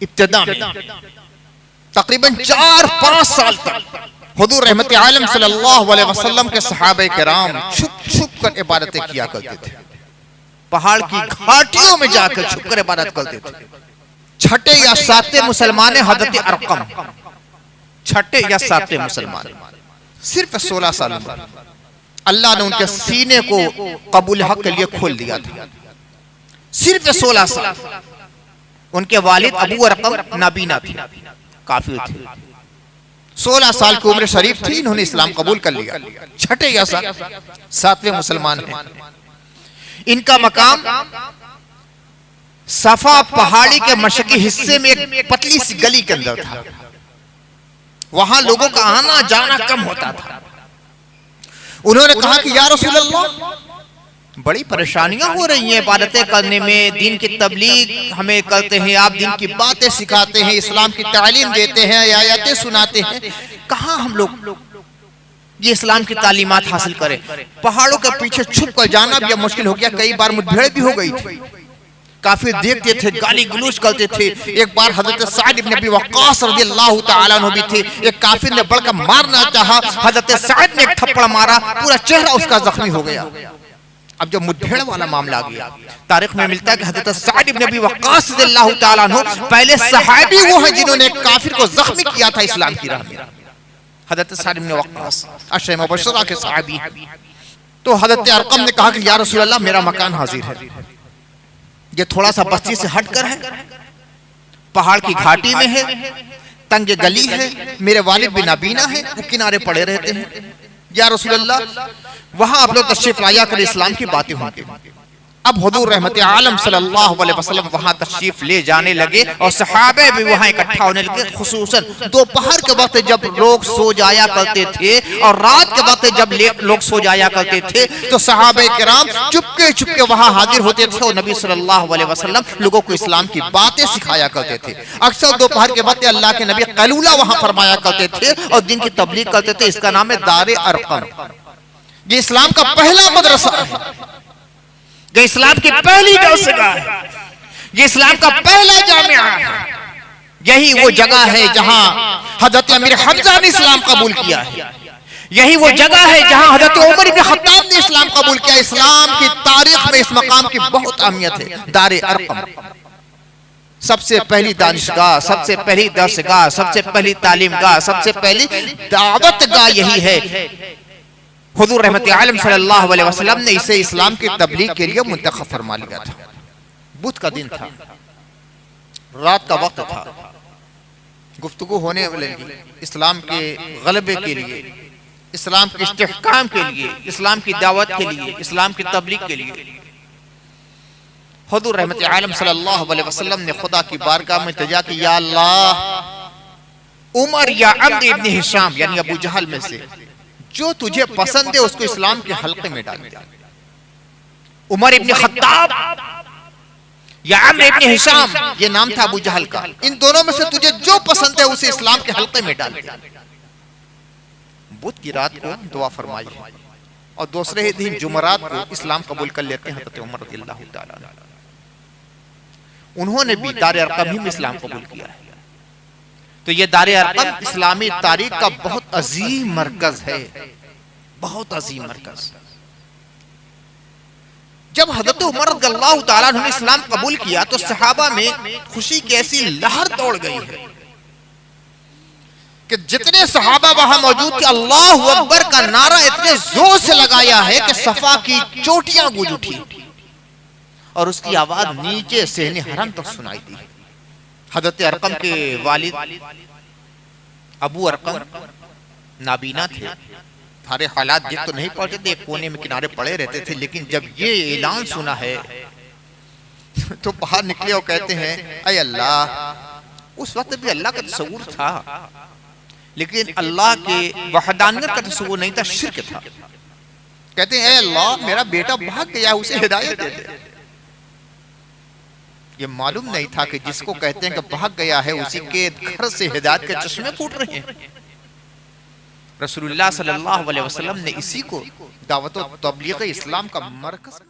ابتدا میں تقریباً 4-5 سال تک حضور رحمت عالم صلی اللہ علیہ وسلم کے صحابہ کرام چھپ چھپ کر عبادتیں کیا کرتے تھے. پہاڑ کی گھاٹیوں میں جا کر چھپ کر عبادت کرتے تھے. چھٹے یا ساتویں مسلمان حضرت ارقم، چھٹے یا ساتویں مسلمان، صرف 16 سال عمر. اللہ نے ان کے سینے کو قبول حق کے لیے کھول دیا تھا. صرف 16 سال. ان کے والد ابو ارقم نابینا تھے، کافر تھے. 16 سال کی عمر شریف تھی، انہوں نے اسلام قبول کر لیا. چھٹے یا ساتویں مسلمان ہیں. ان کا مقام صفا پہاڑی کے مشرقی حصے میں ایک پتلی سی گلی کے اندر تھا. وہاں لوگوں کا آنا جانا کم ہوتا تھا. انہوں نے کہا کہ یا رسول اللہ، بڑی پریشانیاں ہو رہی ہیں عبادتیں کرنے میں، دین کی تبلیغ ہمیں کرتے ہیں، آپ دین کی باتیں سکھاتے ہیں، اسلام کی تعلیم دیتے ہیں، آیاتیں سناتے ہیں، کہاں ہم لوگ یہ اسلام کی تعلیمات حاصل کریں؟ پہاڑوں کے پیچھے چھپ کر جانا بھی مشکل ہو گیا. کئی بار مٹبھیڑ بھی ہو گئی تھی. کافر دیکھتے تھے، گالی گلوچ کرتے تھے. ایک بار حضرت سعد بن ابی وقاص رضی اللہ تعالیٰ عنہ بھی تھے. ایک کافر نے بڑھ کر مارنا چاہا، حضرت سعد نے ایک تھپڑ مارا، پورا چہرہ اس کا زخمی ہو گیا. اب جب مٹبھیڑ والا معاملہ آ گیا، تاریخ میں ملتا ہے کہ حضرت سعد بن ابی وقاص رضی اللہ تعالیٰ عنہ پہلے صحابی وہ ہیں جنہوں نے کافر کو زخمی کیا تھا اسلام کی راہ میں. حضرت سعد بن وقاص عشرہ مبشرہ کے صحابی. تو حضرت ارقم نے کہا کہ یا رسول اللہ، میرا مکان حاضر ہے. یہ تھوڑا سا بستی سے ہٹ کر ہے، پہاڑ کی گھاٹی میں ہے، تنگ گلی ہے، میرے والد بھی نابینا ہے، وہ کنارے پڑے رہتے ہیں. یا رسول اللہ، وہاں آپ لوگ تشریف لایا کر اسلام کی باتیں ہوں گے. اب حضور رحمت عالم صلی اللہ علیہ وسلم وہاں تشریف لے جانے لگے اور صحابہ بھی وہاں اکٹھا ہونے لگے. خصوصاً دوپہر کے وقت جب لوگ سو جایا کرتے تھے اور رات کے وقت جب لوگ سو جایا کرتے تھے تو صحابہ کرام چپکے چپکے وہاں حاضر ہوتے تھے اور نبی صلی اللہ علیہ وسلم لوگوں کو اسلام کی باتیں سکھایا کرتے تھے. اکثر دوپہر کے وقت اللہ کے نبی قیلولہ وہاں فرمایا کرتے تھے اور دین کی تبلیغ کرتے تھے. اس کا نام ہے دار ارقم. یہ اسلام کا پہلا مدرسہ ہے، یہ اسلام کی پہلی درسگاہ ہے، یہ اسلام کا پہلا جامعہ ہے. یہی وہ جگہ ہے جہاں حضرت امیر حمزہ نے اسلام قبول کیا ہے. یہی وہ جگہ ہے جہاں حضرت عمر بن خطاب نے اسلام قبول کیا. اسلام کی تاریخ میں اس مقام کی بہت اہمیت ہے. دار ارقم سب سے پہلی دانشگاہ، سب سے پہلی درسگاہ، سب سے پہلی تعلیم گاہ، سب سے پہلی دعوت گاہ یہی ہے. حضور رحمت عالم صلی اللہ علیہ وسلم نے اسے اسلام کی تبلیغ کے لیے منتخب فرما لیا تھا. بدھ کا دن تھا، رات کا وقت تھا. گفتگو ہونے والے اسلام کے غلبے کے لیے، اسلام کے استحکام کے لیے، اسلام کی دعوت کے لیے، اسلام کی تبلیغ کے لیے. حضور رحمت عالم صلی اللہ علیہ وسلم نے خدا کی بارگاہ میں التجا کی، یا اللہ، عمر یا عمرو ابن ہشام یعنی ابو جہل میں سے جو تجھے پسند ہے اس کو اسلام کے حلقے میں ڈال دے. عمر ابن خطاب یا عمرو ابن ہشام، یہ نام تھا ابو جہل کا، ان دونوں میں سے تجھے جو پسند ہے اسے اسلام کے حلقے میں ڈال دے. بدھ کی رات کو دعا فرمائی اور دوسرے دن جمعرات کو اسلام قبول کر لیتے ہیں حضرت عمر رضی اللہ تعالیٰ عنہ. انہوں نے بھی دار ارقم ہی میں اسلام قبول کیا ہے. تو یہ دار ارقم اسلامی تاریخ کا بہت عظیم مرکز ہے، بہت عظیم مرکز. جب حضرت عمر رضی اللہ تعالیٰ عنہ نے اسلام قبول کیا تو صحابہ میں خوشی کی ایسی لہر دوڑ گئی ہے کہ جتنے صحابہ وہاں موجود تھے اللہ اکبر کا نعرہ اتنے زور سے لگایا ہے کہ صفا کی چوٹیاں گونج اٹھی اور اس کی آواز نیچے صحن حرم تک سنائی دی. حضرت ارقم کے والد ابو ارقم نابینا تھے، سارے حالات دیکھ تو نہیں پڑتے تھے، کونے میں کنارے پڑے رہتے تھے. لیکن جب یہ اعلان سنا ہے تو باہر نکلے اور کہتے ہیں اے اللہ. اس وقت بھی اللہ کا تصور تھا لیکن اللہ کے وحدانیت کا تصور نہیں تھا، شرک تھا. کہتے ہیں اے اللہ، میرا بیٹا بھاگ گیا، اسے ہدایت دے دے. یہ معلوم نہیں تھا کہ جس کو کہتے ہیں کہ بھاگ گیا ہے اسی کے گھر سے ہدایت کے چشمے پھوٹ رہے ہیں. رسول اللہ صلی اللہ علیہ وسلم نے اسی کو دعوت و تبلیغ اسلام کا مرکز